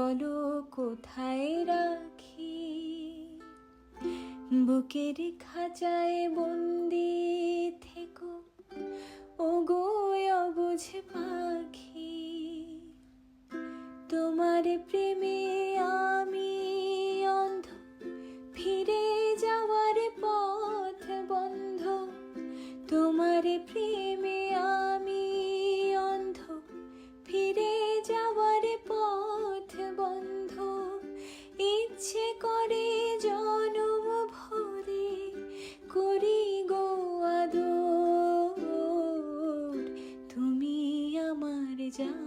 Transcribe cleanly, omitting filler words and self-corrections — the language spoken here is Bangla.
বলো কোথায় রাখি, বুকের খাঁচায় বন্দি থেকো ওগো অবুঝ পাখি। তোমার প্রেমে আমি অন্ধ, ফিরে যাওয়ার পথ বন্ধ। তোমার প্রেমে আমি অন্ধ, ফিরে যাওয়ার পথ বন্ধ। ইচ্ছে করে জনম ভরে করি গো আদর, তুমি আমার জান।